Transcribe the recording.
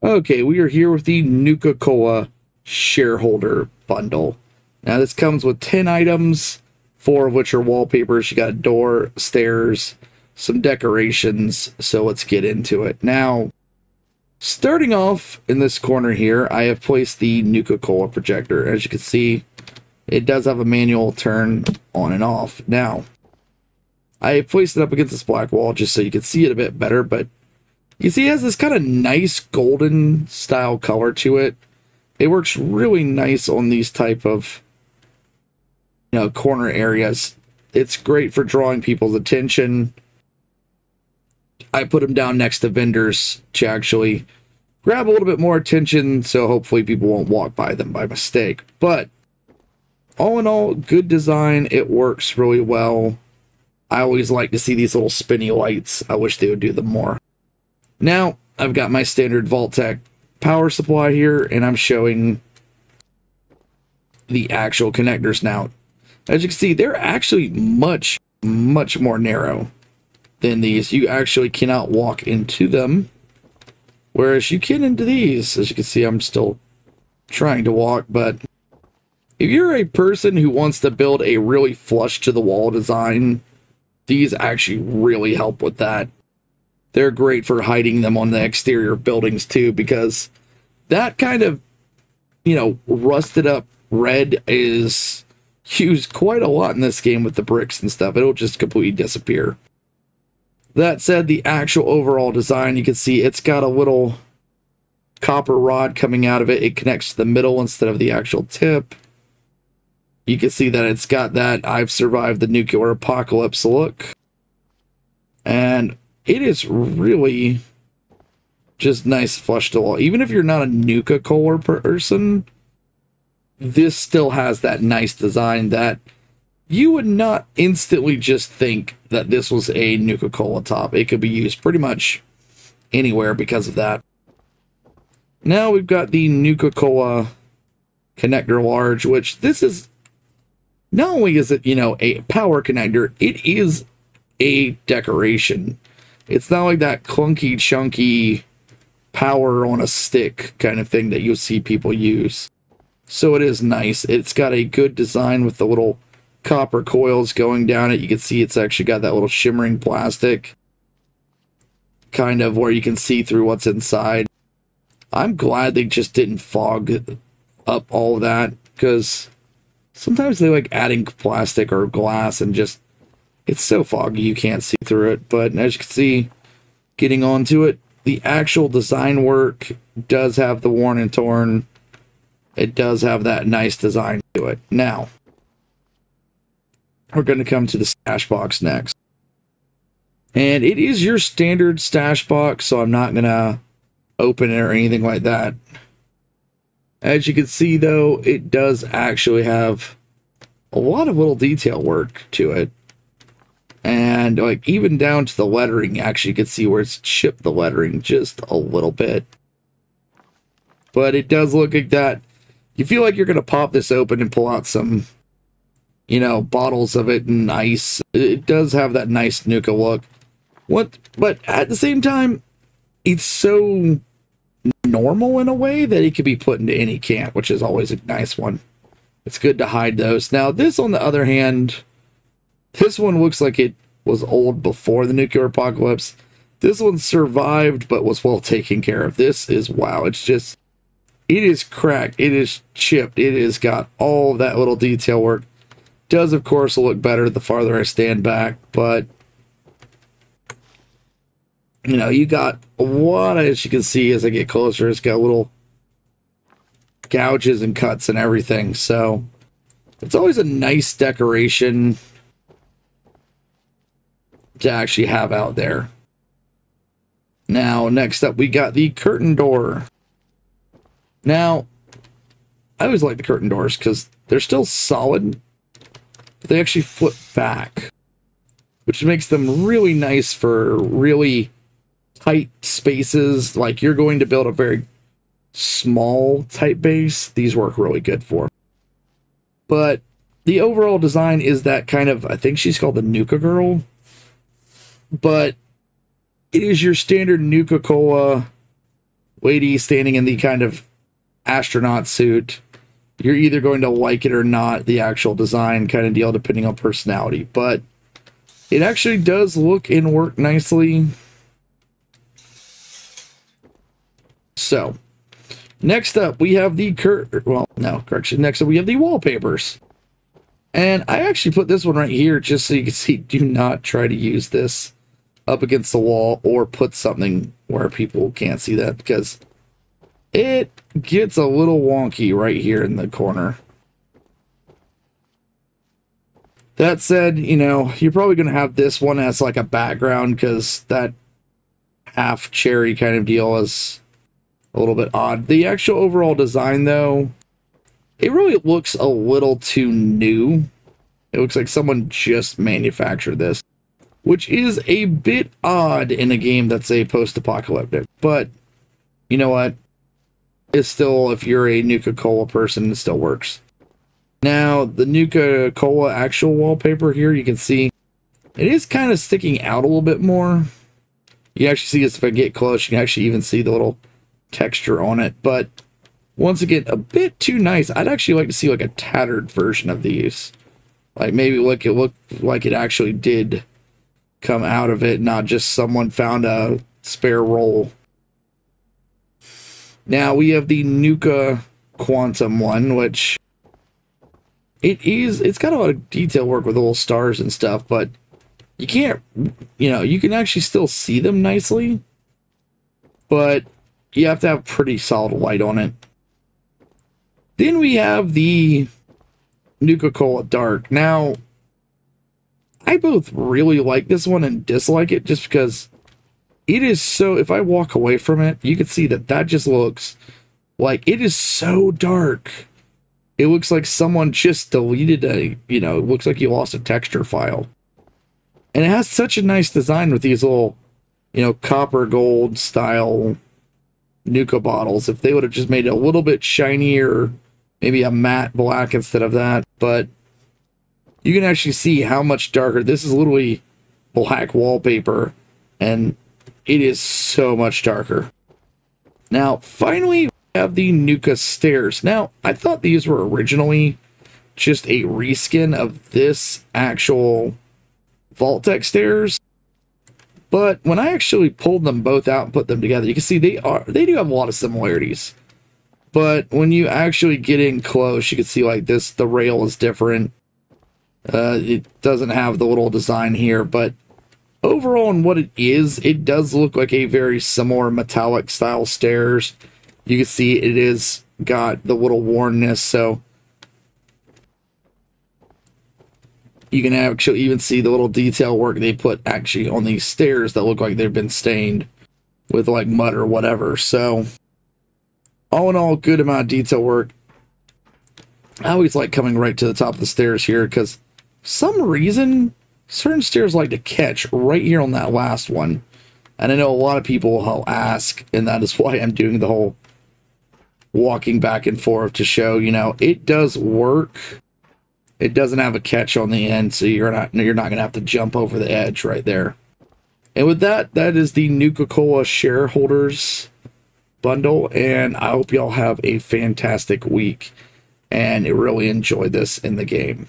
Okay, we are here with the Nuka-Cola Shareholder bundle. Now this comes with 10 items, 4 of which are wallpapers. You got a door, stairs, some decorations, so let's get into it. Now, starting off in this corner here, I have placed the Nuka-Cola projector. As you can see, it does have a manual turn on and off. Now, I placed it up against this black wall just so you can see it a bit better, but you see it has this kind of nice golden style color to it. It works really nice on these type of, corner areas. It's great for drawing people's attention. I put them down next to vendors to actually grab a little bit more attention, so hopefully people won't walk by them by mistake. But all in all, good design. It works really well. I always like to see these little spinny lights. I wish they would do them more. Now, I've got my standard Forgetec power supply here, and I'm showing the actual connectors now. As you can see, they're actually much more narrow than these. You actually cannot walk into them, whereas you can into these. As you can see, I'm still trying to walk, but if you're a person who wants to build a really flush to the wall design, these actually really help with that. They're great for hiding them on the exterior of buildings too, because that kind of, rusted up red is used quite a lot in this game with the bricks and stuff. It'll just completely disappear. That said, the actual overall design, you can see it's got a little copper rod coming out of it. It connects to the middle instead of the actual tip. You can see that it's got that I've survived the nuclear apocalypse look. And it is really just nice flush to wall. Even if you're not a Nuka-Cola person, this still has that nice design that you would not instantly just think that this was a Nuka-Cola top. It could be used pretty much anywhere because of that. Now we've got the Nuka-Cola connector large, which this is not only is it, a power connector, it is a decoration. It's not like that clunky, chunky power on a stick kind of thing that you'll see people use. So it is nice. It's got a good design with the little copper coils going down it. You can see it's actually got that little shimmering plastic, kind of where you can see through what's inside. I'm glad they just didn't fog up all of that, because sometimes they like adding plastic or glass and just, it's so foggy you can't see through it. But as you can see, getting onto it, the actual design work does have the worn and torn. It does have that nice design to it. Now, we're going to come to the stash box next. And it is your standard stash box, so I'm not going to open it or anything like that. As you can see, though, it does actually have a lot of little detail work to it. And like even down to the lettering, actually you can see where it's chipped the lettering just a little bit. But it does look like that. You feel like you're going to pop this open and pull out some, bottles of it and ice. It does have that nice Nuka look. But at the same time, it's so normal in a way that it could be put into any can, which is always a nice one. It's good to hide those. Now, this, on the other hand, this one looks like it was old before the nuclear apocalypse. This one survived, but was well taken care of. This is, wow, it's just, it is cracked. It is chipped. It has got all of that little detail work. Does, of course, look better the farther I stand back, but, you got a lot, as you can see as I get closer, it's got little gouges and cuts and everything. So it's always a nice decoration to actually have out there. Now, next up, we got the curtain door. Now, I always like the curtain doors because they're still solid, but they actually flip back, which makes them really nice for really tight spaces. Like you're going to build a very small type base, these work really good for. But the overall design is that kind of, I think she's called the Nuka Girl, but it is your standard Nuka-Cola lady standing in the kind of astronaut suit. You're either going to like it or not, the actual design kind of deal, depending on personality. But it actually does look and work nicely. So, next up, we have the next up we have the wallpapers. And I actually put this one right here just so you can see, do not try to use this up against the wall or put something where people can't see that, because it gets a little wonky right here in the corner. That said, you know, you're probably going to have this one as like a background, because that half cherry kind of deal is a little bit odd. The actual overall design, though, it really looks a little too new. It looks like someone just manufactured this, which is a bit odd in a game that's a post-apocalyptic. But, you know what? It's still, if you're a Nuka-Cola person, it still works. Now, the Nuka-Cola actual wallpaper here, you can see it is kind of sticking out a little bit more. You can actually see this if I get close. You can actually even see the little texture on it. But once again, a bit too nice. I'd actually like to see like a tattered version of these. Like maybe like it looked like it actually did come out of it, not just someone found a spare roll. Now we have the Nuka Quantum one, which it's got a lot of detail work with little stars and stuff, but you can't, you know, you can actually still see them nicely, but you have to have pretty solid light on it. Then we have the Nuka-Cola Dark. Now, I both really like this one and dislike it, just because it is so, if I walk away from it, you can see that that just looks like it is so dark. It looks like someone just deleted a, you know, it looks like you lost a texture file. And it has such a nice design with these little, you know, copper gold style Nuka bottles. If they would have just made it a little bit shinier, maybe a matte black instead of that. But you can actually see how much darker. This is literally black wallpaper, and it is so much darker. Now, finally, we have the Nuka Stairs. Now, I thought these were originally just a reskin of this actual Forgetec stairs, but when I actually pulled them both out and put them together, you can see they do have a lot of similarities. But when you actually get in close, you can see like this, the rail is different. It doesn't have the little design here, but overall in what it is, it does look like a very similar metallic style stairs. You can see it is got the little wornness, so you can actually even see the little detail work they put actually on these stairs that look like they've been stained with like mud or whatever. So all in all, good amount of detail work. I always like coming right to the top of the stairs here, because for some reason certain stairs like to catch right here on that last one. And I know a lot of people will ask, and that is why I'm doing the whole walking back and forth to show, you know, it does work. It doesn't have a catch on the end, so you're not going to have to jump over the edge right there. And with that, that is the Nuka-Cola Shareholders bundle, and I hope y'all have a fantastic week and really enjoy this in the game.